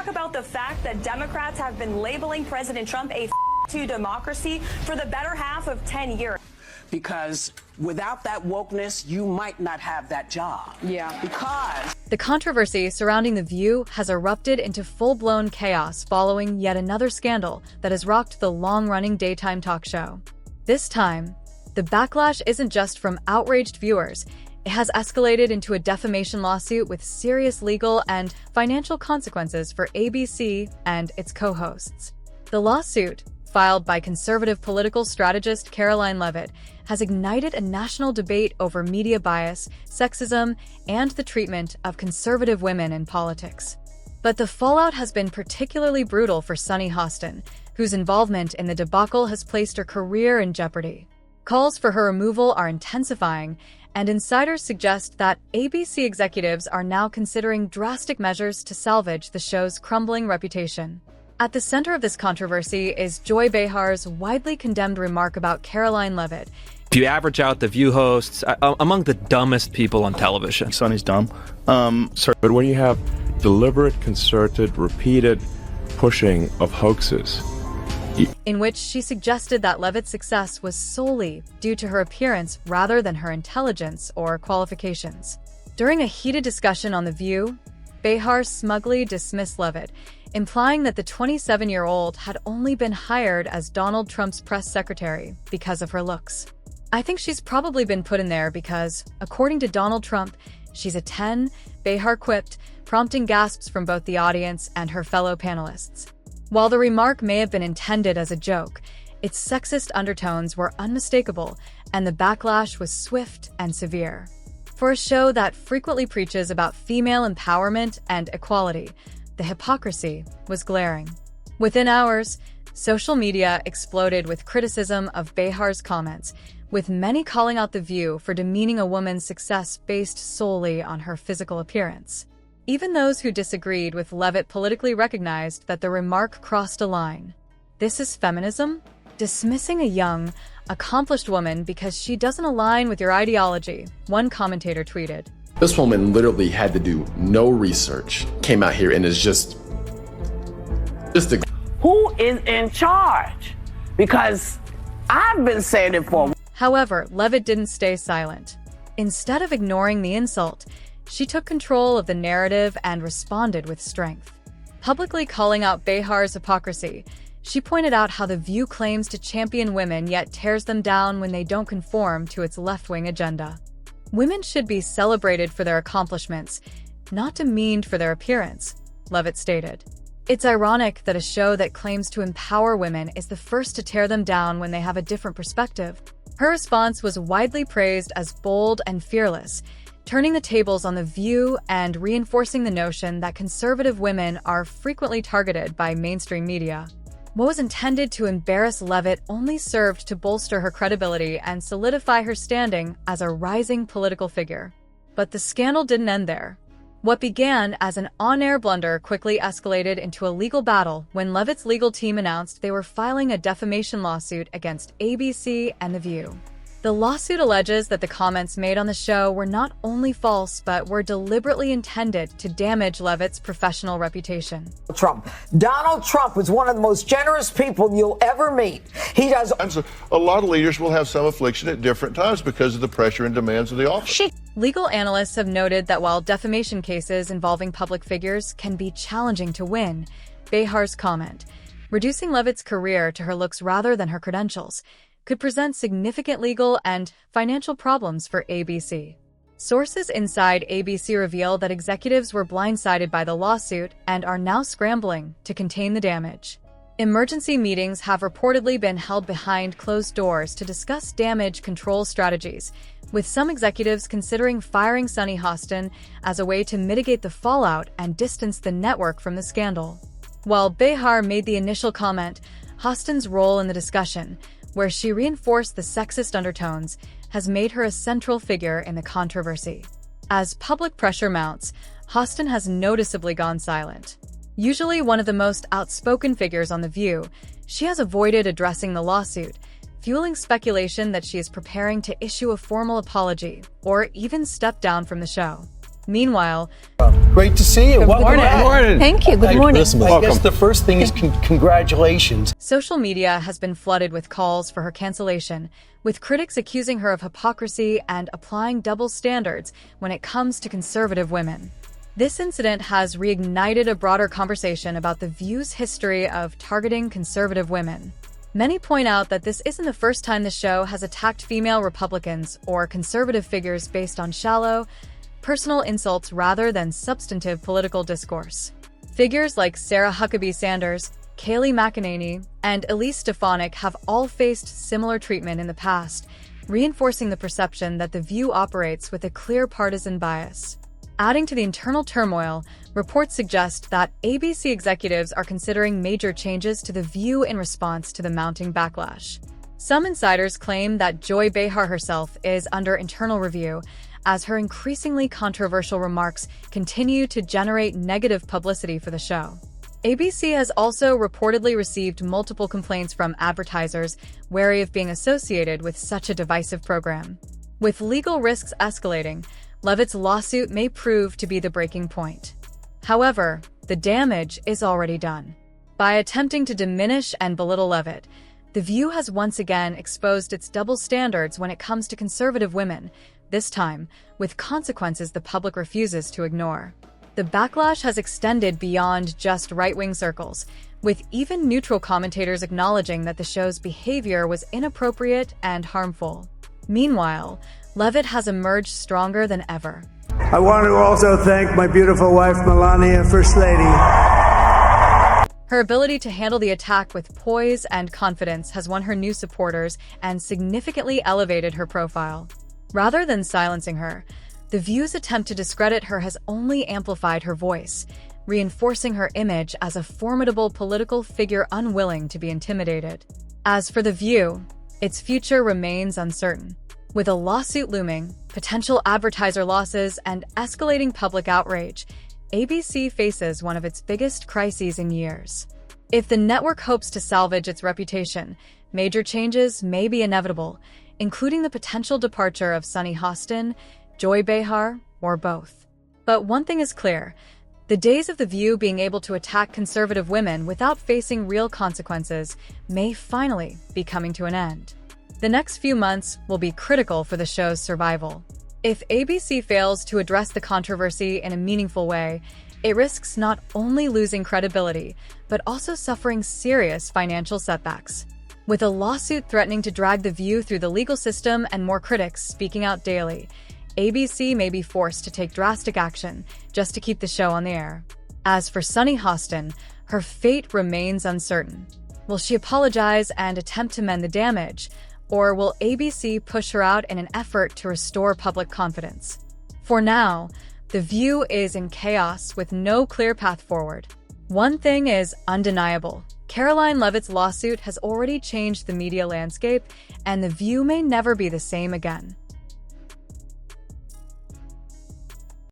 About the fact that Democrats have been labeling President Trump a to democracy for the better half of 10 years. Because without that wokeness, you might not have that job. Yeah. Because the controversy surrounding The View has erupted into full-blown chaos following yet another scandal that has rocked the long-running daytime talk show. This time, the backlash isn't just from outraged viewers. It has escalated into a defamation lawsuit with serious legal and financial consequences for ABC and its co-hosts. The lawsuit, filed by conservative political strategist Karoline Leavitt, has ignited a national debate over media bias, sexism, and the treatment of conservative women in politics. But the fallout has been particularly brutal for Sunny Hostin, whose involvement in the debacle has placed her career in jeopardy. Calls for her removal are intensifying, and insiders suggest that ABC executives are now considering drastic measures to salvage the show's crumbling reputation. At the center of this controversy is Joy Behar's widely condemned remark about Karoline Leavitt. If you average out the View hosts, among the dumbest people on television. Sunny's dumb. But when you have deliberate, concerted, repeated pushing of hoaxes, in which she suggested that Leavitt's success was solely due to her appearance rather than her intelligence or qualifications. During a heated discussion on The View, Behar smugly dismissed Leavitt, implying that the 27-year-old had only been hired as Donald Trump's press secretary because of her looks. I think she's probably been put in there because, according to Donald Trump, she's a 10, Behar quipped, prompting gasps from both the audience and her fellow panelists. While the remark may have been intended as a joke, its sexist undertones were unmistakable, and the backlash was swift and severe. For a show that frequently preaches about female empowerment and equality, the hypocrisy was glaring. Within hours, social media exploded with criticism of Behar's comments, with many calling out The View for demeaning a woman's success based solely on her physical appearance. Even those who disagreed with Leavitt politically recognized that the remark crossed a line. This is feminism? Dismissing a young, accomplished woman because she doesn't align with your ideology, one commentator tweeted. This woman literally had to do no research, came out here and is just a... who is in charge? Because I've been saying it for... However, Leavitt didn't stay silent. Instead of ignoring the insult, she took control of the narrative and responded with strength. Publicly calling out Behar's hypocrisy, she pointed out how The View claims to champion women yet tears them down when they don't conform to its left-wing agenda. Women should be celebrated for their accomplishments, not demeaned for their appearance, Leavitt stated. It's ironic that a show that claims to empower women is the first to tear them down when they have a different perspective. Her response was widely praised as bold and fearless, turning the tables on The View and reinforcing the notion that conservative women are frequently targeted by mainstream media. What was intended to embarrass Leavitt only served to bolster her credibility and solidify her standing as a rising political figure. But the scandal didn't end there. What began as an on-air blunder quickly escalated into a legal battle when Leavitt's legal team announced they were filing a defamation lawsuit against ABC and The View. The lawsuit alleges that the comments made on the show were not only false, but were deliberately intended to damage Leavitt's professional reputation. Donald Trump is one of the most generous people you'll ever meet. He does. A lot of leaders will have some affliction at different times because of the pressure and demands of the office. Legal analysts have noted that while defamation cases involving public figures can be challenging to win, Behar's comment, reducing Leavitt's career to her looks rather than her credentials, could present significant legal and financial problems for ABC. Sources inside ABC reveal that executives were blindsided by the lawsuit and are now scrambling to contain the damage. Emergency meetings have reportedly been held behind closed doors to discuss damage control strategies, with some executives considering firing Sunny Hostin as a way to mitigate the fallout and distance the network from the scandal. While Behar made the initial comment, Hostin's role in the discussion, where she reinforced the sexist undertones, has made her a central figure in the controversy. As public pressure mounts, Hostin has noticeably gone silent. Usually one of the most outspoken figures on The View, she has avoided addressing the lawsuit, fueling speculation that she is preparing to issue a formal apology or even step down from the show. Meanwhile, Great to see you. Good morning. Thank you. Good morning. Listen, I guess the first thing is congratulations. social media has been flooded with calls for her cancellation, with critics accusing her of hypocrisy and applying double standards when it comes to conservative women. This incident has reignited a broader conversation about The View's history of targeting conservative women. Many point out that this isn't the first time the show has attacked female Republicans or conservative figures based on shallow, personal insults rather than substantive political discourse. Figures like Sarah Huckabee Sanders, Kayleigh McEnany, and Elise Stefanik have all faced similar treatment in the past, reinforcing the perception that The View operates with a clear partisan bias. Adding to the internal turmoil, reports suggest that ABC executives are considering major changes to The View in response to the mounting backlash. Some insiders claim that Joy Behar herself is under internal review, as her increasingly controversial remarks continue to generate negative publicity for the show. ABC has also reportedly received multiple complaints from advertisers wary of being associated with such a divisive program. With legal risks escalating, Leavitt's lawsuit may prove to be the breaking point. However, the damage is already done. By attempting to diminish and belittle Leavitt, The View has once again exposed its double standards when it comes to conservative women, this time with consequences the public refuses to ignore. The backlash has extended beyond just right-wing circles, with even neutral commentators acknowledging that the show's behavior was inappropriate and harmful. Meanwhile, Leavitt has emerged stronger than ever. I want to also thank my beautiful wife, Melania, First Lady. Her ability to handle the attack with poise and confidence has won her new supporters and significantly elevated her profile. Rather than silencing her, The View's attempt to discredit her has only amplified her voice, reinforcing her image as a formidable political figure unwilling to be intimidated. As for The View, its future remains uncertain. With a lawsuit looming, potential advertiser losses, and escalating public outrage, ABC faces one of its biggest crises in years. If the network hopes to salvage its reputation, major changes may be inevitable, including the potential departure of Sunny Hostin, Joy Behar, or both. But one thing is clear: the days of The View being able to attack conservative women without facing real consequences may finally be coming to an end. The next few months will be critical for the show's survival. If ABC fails to address the controversy in a meaningful way, it risks not only losing credibility, but also suffering serious financial setbacks. With a lawsuit threatening to drag The View through the legal system and more critics speaking out daily, ABC may be forced to take drastic action just to keep the show on the air. As for Sunny Hostin, her fate remains uncertain. Will she apologize and attempt to mend the damage, or will ABC push her out in an effort to restore public confidence? For now, The View is in chaos with no clear path forward. One thing is undeniable: Karoline Leavitt's lawsuit has already changed the media landscape, and The View may never be the same again.